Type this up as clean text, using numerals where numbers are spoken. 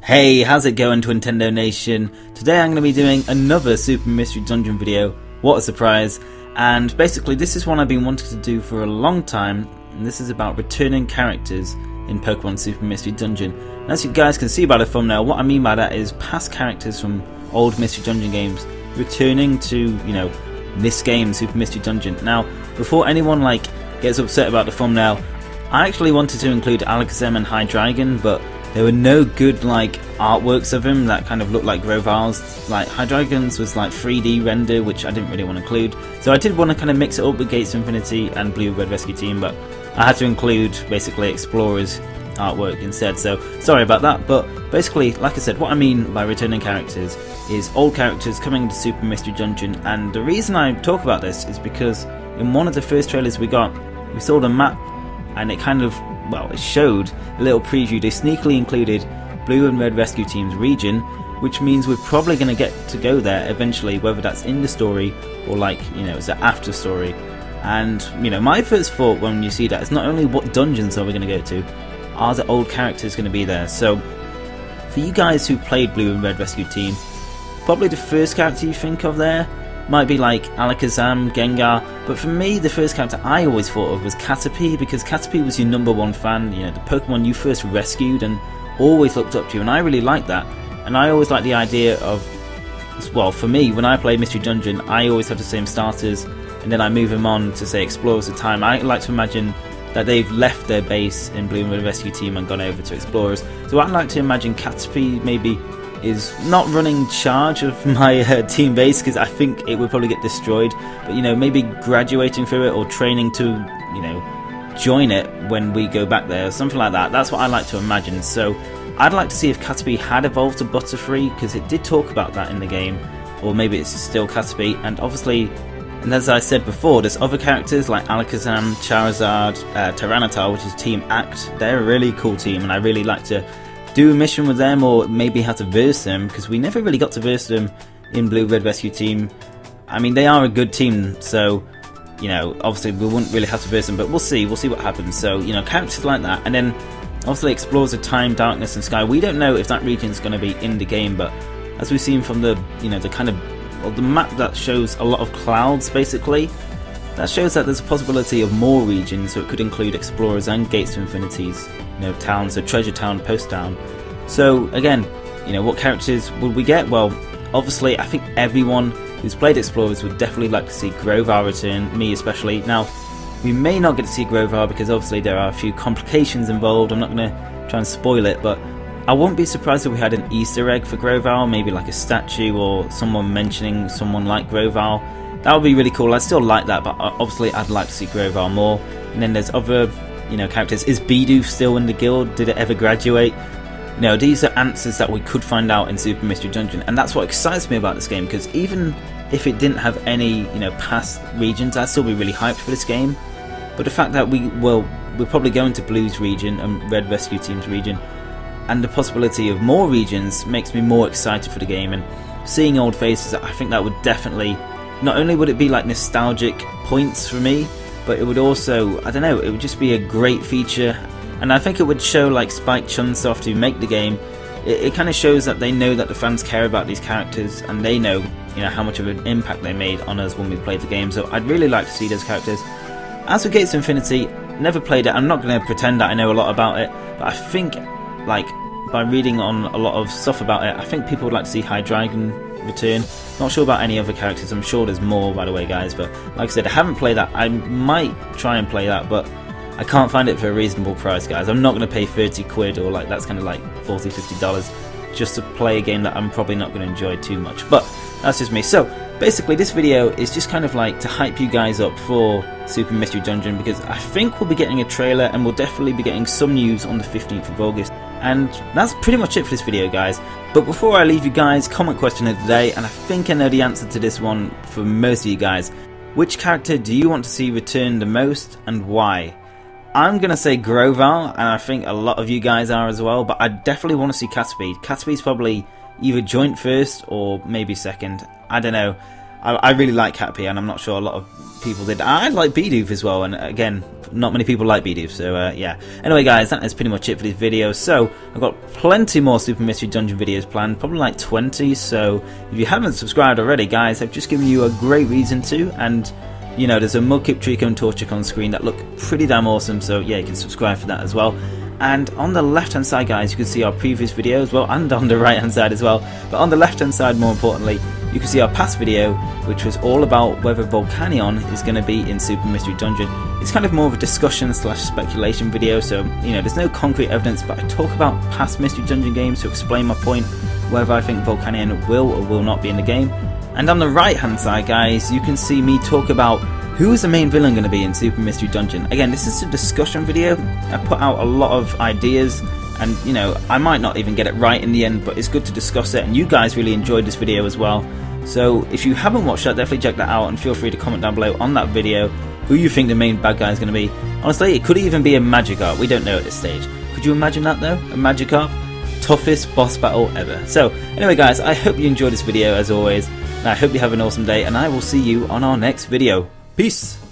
Hey, how's it going, Twintendo Nation? Today I'm going to be doing another Super Mystery Dungeon video. What a surprise. And basically this is one I've been wanting to do for a long time, and this is about returning characters in Pokemon Super Mystery Dungeon. And as you guys can see by the thumbnail, what I mean by that is past characters from old Mystery Dungeon games returning to, this game, Super Mystery Dungeon. Now, before anyone gets upset about the thumbnail, I actually wanted to include Alakazam and Hydreigon, but there were no good artworks of him that kind of looked like Groval's. Hydreigon's was 3D render, which I didn't really want to include. So I did want to kind of mix it up with Gates of Infinity and Blue Red Rescue Team, but I had to include basically Explorer's artwork instead. So sorry about that, but basically, like I said, what I mean by returning characters is old characters coming into Super Mystery Dungeon. And the reason I talk about this is because in one of the first trailers we saw the map, and it kind of, it showed a little preview. They sneakily included Blue and Red Rescue Team's region, which means we're probably going to get to go there eventually, whether that's in the story or it's an after story. And my first thought when you see that is not only what dungeons are we going to go to, are the old characters going to be there? So for you guys who played Blue and Red Rescue Team, probably the first character you think of there might be Alakazam, Gengar, but for me the first character I always thought of was Caterpie, because Caterpie was your #1 fan, the Pokemon you first rescued and always looked up to, and I really liked that. And I always liked the idea of, for me, when I play Mystery Dungeon, I always have the same starters, and then I move them on to, say, Explorers at a time. I like to imagine that they've left their base in Blue and Red Rescue Team and gone over to Explorers. So I'd like to imagine Caterpie maybe is not running charge of my team base, because I think it would probably get destroyed, but maybe graduating through it or training to join it when we go back there, something like that. That's what I like to imagine. So I'd like to see if Caterpie had evolved to Butterfree, because it did talk about that in the game, or maybe it's still Caterpie. And obviously, and as I said before, there's other characters like Alakazam, Charizard, Tyranitar, which is Team Act. They're a really cool team, and I really like to do a mission with them, or maybe have to verse them, because we never really got to verse them in Blue Red Rescue Team. I mean, they are a good team, so obviously we wouldn't really have to verse them, but we'll see what happens. So characters like that, and then obviously Explorers of Time, Darkness and Sky. We don't know if that region's going to be in the game, but as we've seen from the the map that shows a lot of clouds, basically that shows that there's a possibility of more regions, so it could include Explorers and Gates to Infinities, towns, so Treasure Town, Post Town. So again, what characters would we get? Well, obviously I think everyone who's played Explorers would definitely like to see Grovar return, me especially. Now, we may not get to see Grovar because obviously there are a few complications involved. I'm not going to try and spoil it, but I wouldn't be surprised if we had an Easter egg for Grovar, maybe like a statue or someone mentioning someone like Grovar. That would be really cool. I still like that, but obviously I'd like to see Grovar more. And then there's other characters. Is Bidoof still in the guild? Did it ever graduate? These are answers that we could find out in Super Mystery Dungeon, and that's what excites me about this game, because even if it didn't have any past regions, I'd still be really hyped for this game. But the fact that we're probably going to Blue's region and Red Rescue Team's region, and the possibility of more regions makes me more excited for the game. And seeing old faces, I think that would definitely, not only would it be nostalgic points for me, but it would also, I don't know, it would just be a great feature. And I think it would show Spike Chunsoft, who make the game, it kind of shows that they know that the fans care about these characters, and they know how much of an impact they made on us when we played the game. So I'd really like to see those characters. As for Gates of Infinity, never played it. I'm not going to pretend that I know a lot about it, but I think by reading on a lot of stuff about it, I think people would like to see Hydreigon return. Not sure about any other characters. I'm sure there's more, by the way, guys, but like I said, I haven't played that. I might try and play that, but I can't find it for a reasonable price, guys. I'm not going to pay 30 quid, or that's kind of $40, $50 just to play a game that I'm probably not going to enjoy too much. But that's just me. So basically this video is just kind of to hype you guys up for Super Mystery Dungeon, because I think we'll be getting a trailer, and we'll definitely be getting some news on the 15th of August. And that's pretty much it for this video, guys. But before I leave you guys, comment question of the day, and I think I know the answer to this one for most of you guys. Which character do you want to see return the most, and why? I'm going to say Grovar, and I think a lot of you guys are as well, but I definitely want to see Caterpie. Caterpie's probably either joint first or maybe second. I don't know. I really like Caterpie, and I'm not sure a lot of people did. I like Bidoof as well, and again, not many people like Bidoof, so yeah. Anyway guys, that is pretty much it for this video. So I've got plenty more Super Mystery Dungeon videos planned, probably like 20, so if you haven't subscribed already guys, I've just given you a great reason to. And you know, there's a Mudkip, Trico and Torchic on screen that look pretty damn awesome, so yeah, you can subscribe for that as well. And on the left hand side guys, you can see our previous videos, well, and on the right hand side as well, but on the left hand side more importantly, you can see our past video, which was all about whether Volcanion is going to be in Super Mystery Dungeon. It's kind of more of a discussion / speculation video, so you know, there's no concrete evidence, but I talk about past Mystery Dungeon games to explain my point, whether I think Volcanion will or will not be in the game. And on the right hand side guys, you can see me talk about who is the main villain going to be in Super Mystery Dungeon. Again, this is a discussion video. I put out a lot of ideas, and you know, I might not even get it right in the end, but it's good to discuss it, and you guys really enjoyed this video as well. So if you haven't watched that, definitely check that out, and feel free to comment down below on that video who you think the main bad guy is going to be. Honestly, it could even be a Magikarp. We don't know at this stage. Could you imagine that though? A Magikarp? Toughest boss battle ever. So anyway guys, I hope you enjoyed this video as always, and I hope you have an awesome day, and I will see you on our next video. Peace!